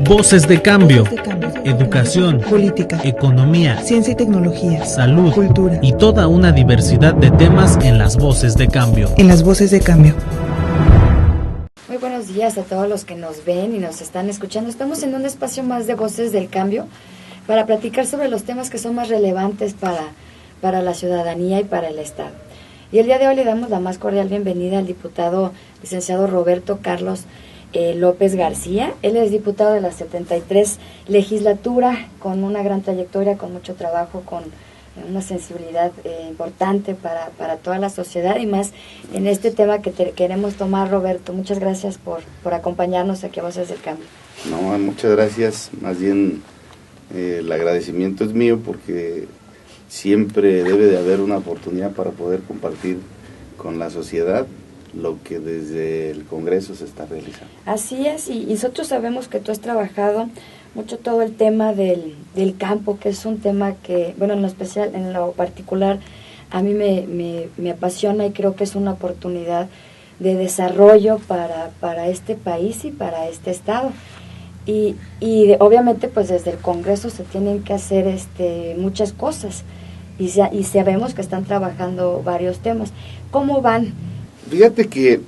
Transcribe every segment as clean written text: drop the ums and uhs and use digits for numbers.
Voces de cambio. Educación, política, economía, ciencia y tecnología, salud, cultura y toda una diversidad de temas en las Voces de Cambio. En las Voces de Cambio. Muy buenos días a todos los que nos ven y nos están escuchando. Estamos en un espacio más de Voces del Cambio para platicar sobre los temas que son más relevantes para la ciudadanía y para el Estado. Y el día de hoy le damos la más cordial bienvenida al diputado licenciado Roberto Carlos López García. Él es diputado de la 73 legislatura, con una gran trayectoria, con mucho trabajo, con una sensibilidad importante para toda la sociedad y más en este tema que queremos tomar. Roberto, muchas gracias por acompañarnos aquí a Voces del Cambio. No, muchas gracias, más bien el agradecimiento es mío porque siempre debe de haber una oportunidad para poder compartir con la sociedad lo que desde el Congreso se está realizando. Así es, y nosotros sabemos que tú has trabajado mucho todo el tema del campo, que es un tema que, bueno, en lo especial, en lo particular, a mí me apasiona y creo que es una oportunidad de desarrollo para este país y para este estado. Y obviamente pues desde el Congreso se tienen que hacer muchas cosas y sabemos que están trabajando varios temas. ¿Cómo van? Fíjate que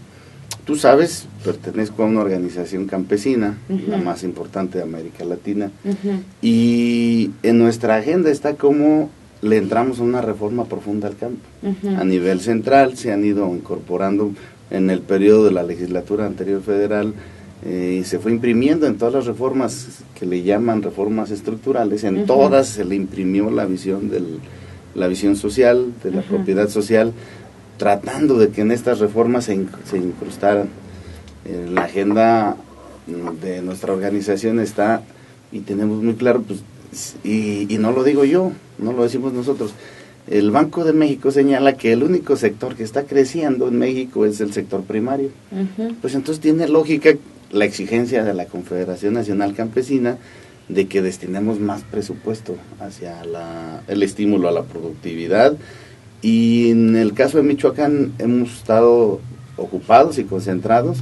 tú sabes, pertenezco a una organización campesina, la más importante de América Latina, y en nuestra agenda está cómo le entramos a una reforma profunda al campo. A nivel central se han ido incorporando en el periodo de la legislatura anterior federal, y se fue imprimiendo en todas las reformas que le llaman reformas estructurales, en todas se le imprimió la visión social, de la propiedad social, tratando de que en estas reformas se incrustaran. En la agenda de nuestra organización está, y tenemos muy claro, pues, y no lo digo yo, no lo decimos nosotros, el Banco de México señala que el único sector que está creciendo en México es el sector primario. Pues entonces tiene lógica la exigencia de la Confederación Nacional Campesina de que destinemos más presupuesto hacia el estímulo a la productividad. Y en el caso de Michoacán hemos estado ocupados y concentrados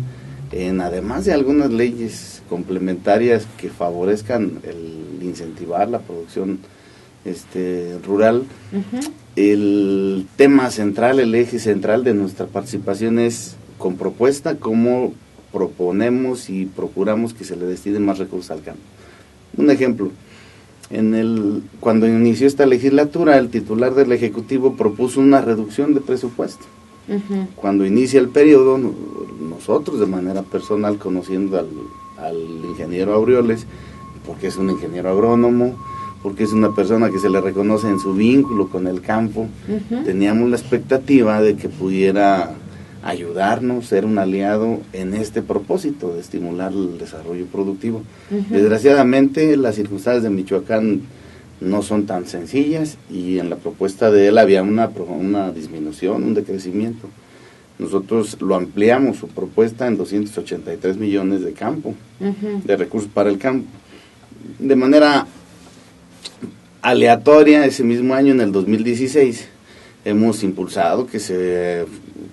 en, además de algunas leyes complementarias que favorezcan el incentivar la producción rural, el tema central, el eje central de nuestra participación es con propuesta cómo proponemos y procuramos que se le destinen más recursos al campo. Un ejemplo, cuando inició esta legislatura, el titular del Ejecutivo propuso una reducción de presupuesto. Cuando inicia el periodo, nosotros de manera personal, conociendo al ingeniero Aureoles, porque es un ingeniero agrónomo, porque es una persona que se le reconoce en su vínculo con el campo, teníamos la expectativa de que pudiera ayudarnos, ser un aliado en este propósito de estimular el desarrollo productivo. Desgraciadamente las circunstancias de Michoacán no son tan sencillas y en la propuesta de él había una disminución, un decrecimiento. Nosotros lo ampliamos su propuesta en 283 millones de campo, de recursos para el campo. De manera aleatoria, ese mismo año, en el 2016, hemos impulsado que se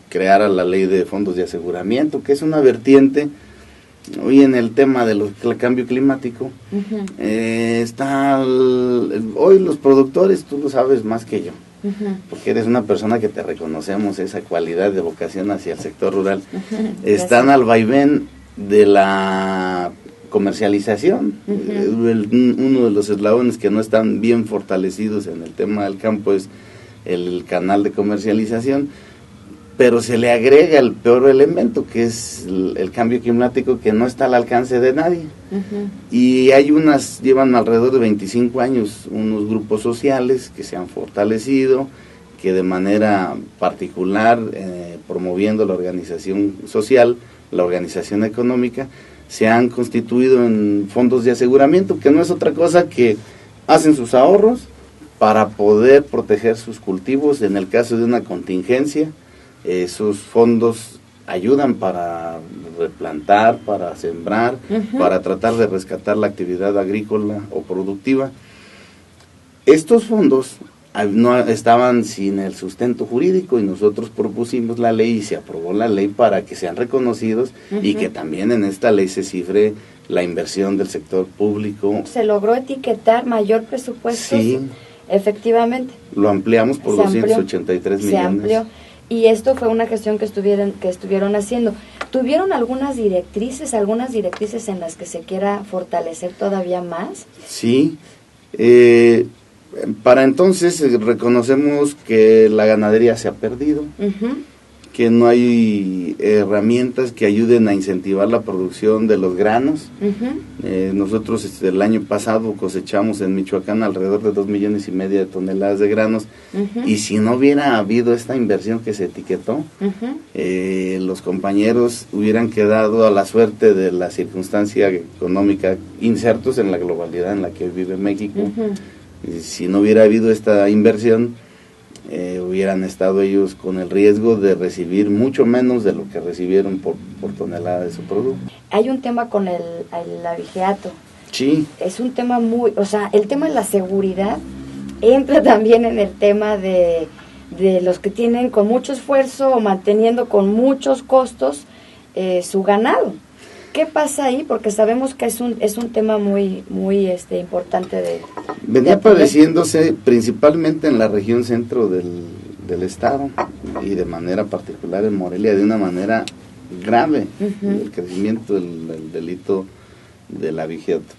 creara la ley de fondos de aseguramiento, que es una vertiente hoy en el tema del cambio climático. Hoy los productores, tú lo sabes más que yo, porque eres una persona que te reconocemos esa cualidad de vocación hacia el sector rural, están al vaivén de la comercialización. Uno de los eslabones que no están bien fortalecidos en el tema del campo es el canal de comercialización, pero se le agrega el peor elemento, que es el cambio climático, que no está al alcance de nadie. Y llevan alrededor de 25 años unos grupos sociales que se han fortalecido, que de manera particular, promoviendo la organización social, la organización económica, se han constituido en fondos de aseguramiento, que no es otra cosa que hacen sus ahorros para poder proteger sus cultivos en el caso de una contingencia. Esos fondos ayudan para replantar, para sembrar, para tratar de rescatar la actividad agrícola o productiva. Estos fondos no estaban sin el sustento jurídico y nosotros propusimos la ley y se aprobó la ley para que sean reconocidos y que también en esta ley se cifre la inversión del sector público. Se logró etiquetar mayor presupuesto. Sí. Efectivamente. Lo ampliamos por 283 millones. Se amplió. Y esto fue una gestión que estuvieron haciendo. ¿Tuvieron algunas directrices en las que se quiera fortalecer todavía más? Sí. Para entonces reconocemos que la ganadería se ha perdido, que no hay herramientas que ayuden a incentivar la producción de los granos. Nosotros el año pasado cosechamos en Michoacán alrededor de 2,5 millones de toneladas de granos, y si no hubiera habido esta inversión que se etiquetó, los compañeros hubieran quedado a la suerte de la circunstancia económica, insertos en la globalidad en la que vive México. Y si no hubiera habido esta inversión, hubieran estado ellos con el riesgo de recibir mucho menos de lo que recibieron por tonelada de su producto. Hay un tema con el abigeato. Sí. Es un tema el tema de la seguridad entra también en el tema de los que tienen con mucho esfuerzo o manteniendo con muchos costos su ganado. ¿Qué pasa ahí? Porque sabemos que es un tema muy importante venía padeciéndose principalmente en la región centro del estado y de manera particular en Morelia de una manera grave, el crecimiento del delito del abigeato.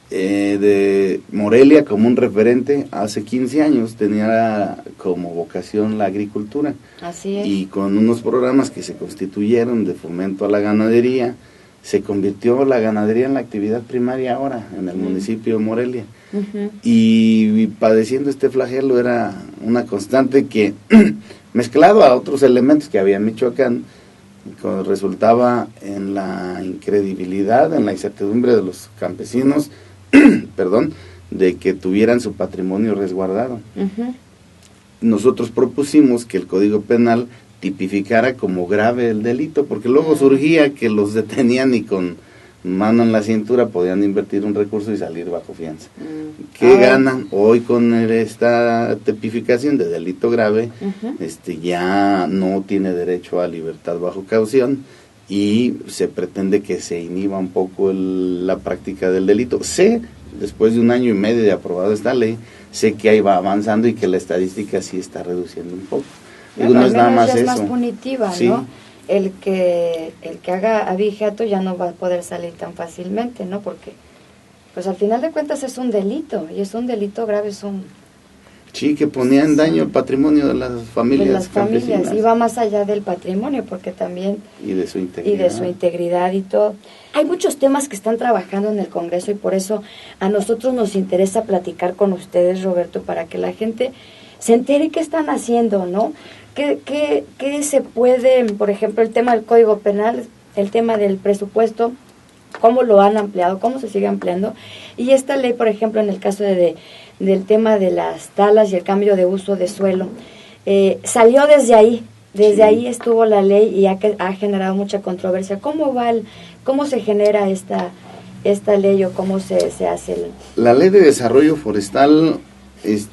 De Morelia como un referente hace 15 años tenía como vocación la agricultura. Así es. Y con unos programas que se constituyeron de fomento a la ganadería, se convirtió la ganadería en la actividad primaria ahora en el municipio de Morelia. Y padeciendo este flagelo era una constante que mezclado a otros elementos que había en Michoacán, resultaba en la incredibilidad, en la incertidumbre de los campesinos, de que tuvieran su patrimonio resguardado. Nosotros propusimos que el Código Penal tipificara como grave el delito, porque luego surgía que los detenían y con mano en la cintura podían invertir un recurso y salir bajo fianza. ¿Qué ganan hoy con esta tipificación de delito grave? Ya no tiene derecho a libertad bajo caución y se pretende que se inhiba un poco la práctica del delito. Después de 1 año y medio de aprobada esta ley, sé que ahí va avanzando y que la estadística sí está reduciendo un poco. No es nada más eso. Es más punitiva, sí. ¿No? El que haga abigeato ya no va a poder salir tan fácilmente, ¿no? Porque, pues al final de cuentas es un delito, y es un delito grave, Sí, que ponía en daño el patrimonio de las familias campesinas. Y va más allá del patrimonio, porque también... Y de su integridad. Y todo. Hay muchos temas que están trabajando en el Congreso, y por eso a nosotros nos interesa platicar con ustedes, Roberto, para que la gente se entere qué están haciendo, ¿no? ¿Qué se puede, por ejemplo, el tema del Código Penal, el tema del presupuesto, cómo lo han ampliado, cómo se sigue ampliando? Y esta ley, por ejemplo, en el caso del tema de las talas y el cambio de uso de suelo, salió desde ahí. Desde ahí estuvo la ley y ha generado mucha controversia. ¿Cómo se genera esta ley o cómo se hace? La ley de desarrollo forestal...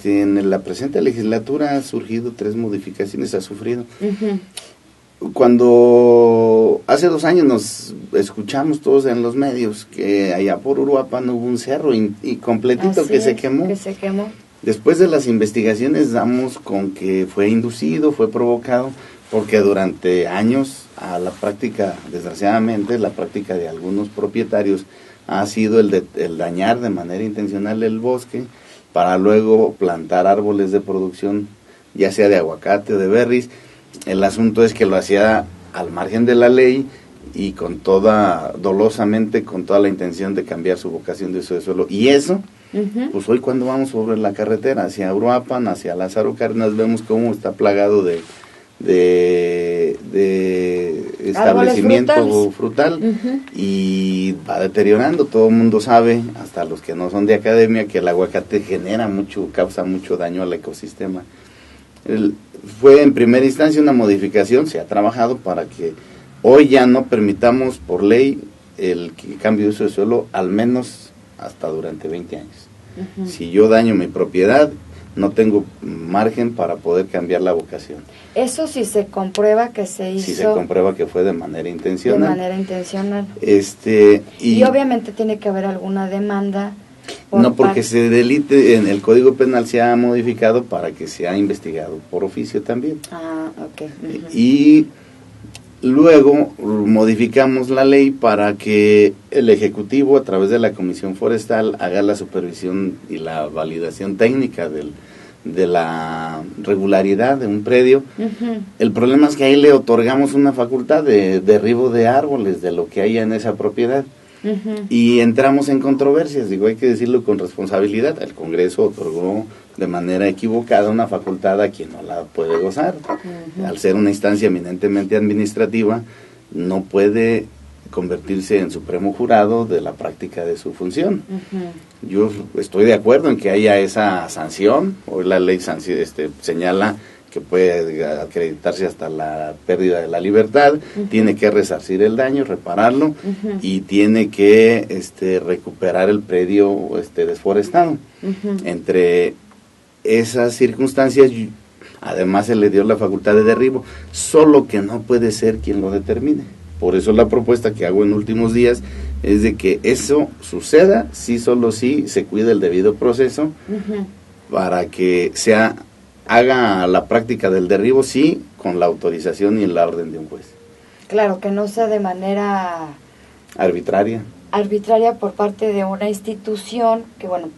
en la presente legislatura ha surgido 3 modificaciones, ha sufrido. Cuando hace 2 años nos escuchamos todos en los medios que allá por Uruapan hubo un cerro y completito que se quemó. Después de las investigaciones damos con que fue inducido, fue provocado, porque durante años a la práctica, desgraciadamente, la práctica de algunos propietarios ha sido el dañar de manera intencional el bosque, para luego plantar árboles de producción, ya sea de aguacate o de berries. El asunto es que lo hacía al margen de la ley y dolosamente, con toda la intención de cambiar su vocación de uso de suelo. Y eso, pues hoy cuando vamos sobre la carretera hacia Uruapan, hacia Lázaro Cárdenas, vemos cómo está plagado de establecimiento frutal y va deteriorando. Todo el mundo sabe, hasta los que no son de academia, que el aguacate causa mucho daño al ecosistema. Fue en primera instancia una modificación, se ha trabajado para que hoy ya no permitamos por ley el cambio de uso de suelo, al menos hasta durante 20 años. Si yo daño mi propiedad, no tengo margen para poder cambiar la vocación. Eso si se comprueba que se hizo. Si se comprueba que fue de manera intencional. De manera intencional. Y obviamente tiene que haber alguna demanda. No, porque se delite, en el Código Penal se ha modificado para que sea investigado por oficio también. Ah, ok. Y luego modificamos la ley para que el Ejecutivo, a través de la Comisión Forestal, haga la supervisión y la validación técnica de la regularidad de un predio. El problema es que ahí le otorgamos una facultad de derribo de árboles, de lo que haya en esa propiedad. Y entramos en controversias, digo, hay que decirlo con responsabilidad. El Congreso otorgó de manera equivocada una facultad a quien no la puede gozar. Al ser una instancia eminentemente administrativa, no puede convertirse en supremo jurado de la práctica de su función. Yo estoy de acuerdo en que haya esa sanción. Hoy la ley señala que puede acreditarse hasta la pérdida de la libertad, tiene que resarcir el daño, repararlo, y tiene que recuperar el predio desforestado. Entre esas circunstancias, además se le dio la facultad de derribo, solo que no puede ser quien lo determine. Por eso la propuesta que hago en últimos días es de que eso suceda, solo si se cuida el debido proceso, para que haga la práctica del derribo, sí, con la autorización y la orden de un juez. Claro, que no sea de manera arbitraria por parte de una institución que, bueno,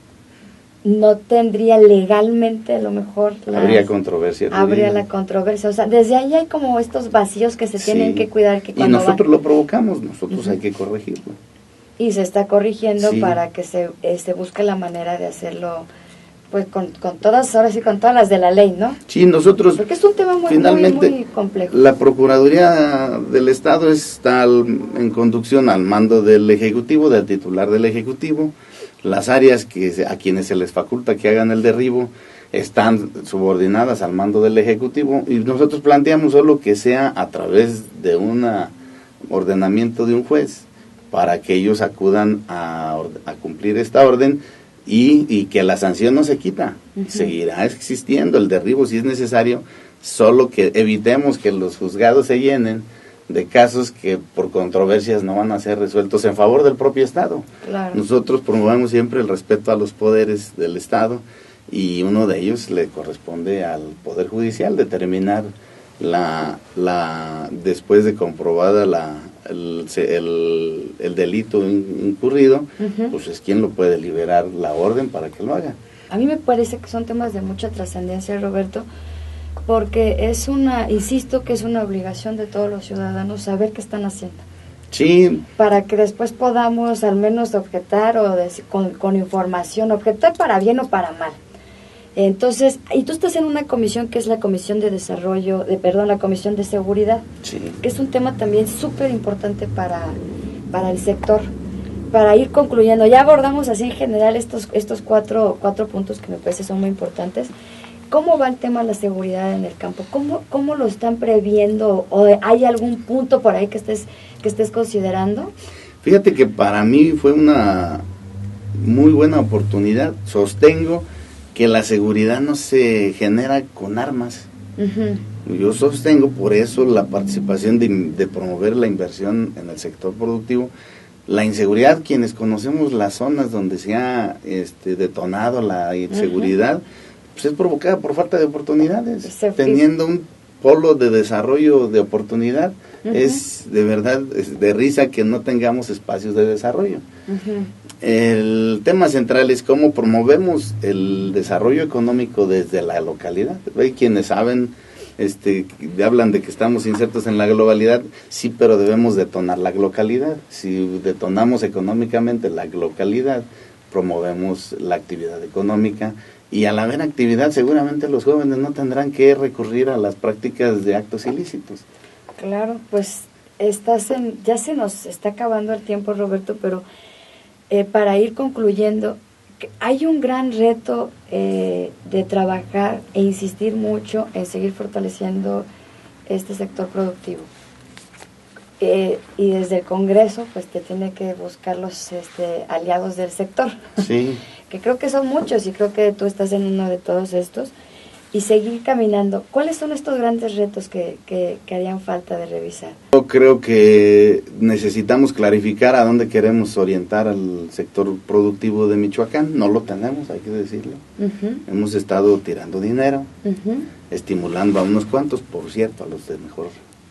no tendría legalmente a lo mejor habría controversia. Habría la controversia, o sea, desde ahí hay como estos vacíos que se tienen que cuidar. Que y nosotros lo provocamos, nosotros hay que corregirlo. Y se está corrigiendo para que se busque la manera de hacerlo, pues con todas, ahora sí, con todas las de la ley, ¿no? Sí, nosotros... Porque es un tema muy complejo. La Procuraduría del Estado está en conducción al mando del Ejecutivo, del titular del Ejecutivo. Las áreas a quienes se les faculta que hagan el derribo están subordinadas al mando del Ejecutivo, y nosotros planteamos solo que sea a través de un ordenamiento de un juez, para que ellos acudan a cumplir esta orden. Y que la sanción no se quita, seguirá existiendo el derribo si es necesario, solo que evitemos que los juzgados se llenen de casos que por controversias no van a ser resueltos en favor del propio Estado. Claro. Nosotros promovemos siempre el respeto a los poderes del Estado, y uno de ellos le corresponde al Poder Judicial determinar después de comprobada el delito incurrido, pues es quien lo puede liberar la orden para que lo haga. A mí me parece que son temas de mucha trascendencia, Roberto, porque insisto que es una obligación de todos los ciudadanos saber qué están haciendo. Sí. Para que después podamos al menos objetar o con información, objetar para bien o para mal. Entonces, y tú estás en una comisión que es la Comisión de la Comisión de Seguridad, que es un tema también súper importante para el sector. Para ir concluyendo, ya abordamos así en general estos cuatro puntos que me parece son muy importantes. ¿Cómo va el tema de la seguridad en el campo? ¿Cómo lo están previendo? ¿O hay algún punto por ahí que estés considerando? Fíjate que para mí fue una muy buena oportunidad. Sostengo que la seguridad no se genera con armas. Yo sostengo por eso la participación de promover la inversión en el sector productivo. La inseguridad, quienes conocemos las zonas donde se ha detonado la inseguridad, pues es provocada por falta de oportunidades. Teniendo un polo de desarrollo de oportunidad, es de verdad de risa que no tengamos espacios de desarrollo. El tema central es cómo promovemos el desarrollo económico desde la localidad. Hay quienes saben, hablan de que estamos insertos en la globalidad, sí, pero debemos detonar la localidad. Si detonamos económicamente la localidad, promovemos la actividad económica, y al haber actividad seguramente los jóvenes no tendrán que recurrir a las prácticas de actos ilícitos. Claro, pues ya se nos está acabando el tiempo, Roberto, pero para ir concluyendo, hay un gran reto de trabajar e insistir mucho en seguir fortaleciendo este sector productivo. y desde el Congreso pues te tiene que buscar los aliados del sector, Sí. que creo que son muchos y creo que tú estás en uno de todos estos, y seguir caminando. ¿Cuáles son estos grandes retos que harían falta de revisar? Yo creo que necesitamos clarificar a dónde queremos orientar al sector productivo de Michoacán. No lo tenemos, hay que decirlo. Hemos estado tirando dinero, estimulando a unos cuantos, por cierto, a los de mejor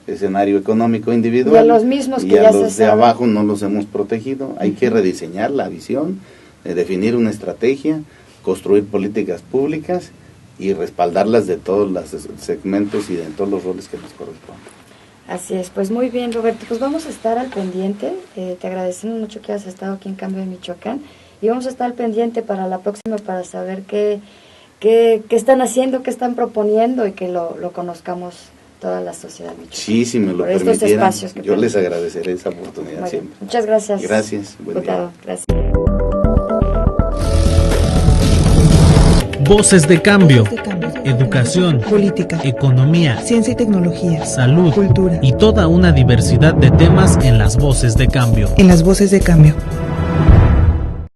escenario económico individual. Y a los mismos que y ya a se los de saben. abajo no los hemos protegido. Hay que rediseñar la visión, definir una estrategia, construir políticas públicas y respaldarlas de todos los segmentos y de todos los roles que nos corresponden. Así es, pues muy bien, Roberto, pues vamos a estar al pendiente. Te agradecemos mucho que hayas estado aquí en Cambio de Michoacán, y vamos a estar al pendiente para la próxima, para saber qué están haciendo, qué están proponiendo, y que lo conozcamos toda la sociedad michoacana. Sí, si me lo Por estos permitieran, espacios que yo les permiten. agradeceré esa oportunidad Muy bien, siempre. muchas gracias. Gracias, buen día. Diputado, gracias. Voces de cambio, Voces de cambio. educación, Política, economía, ciencia y tecnología, salud cultura. y toda una diversidad de temas en las Voces de Cambio. En las Voces de Cambio.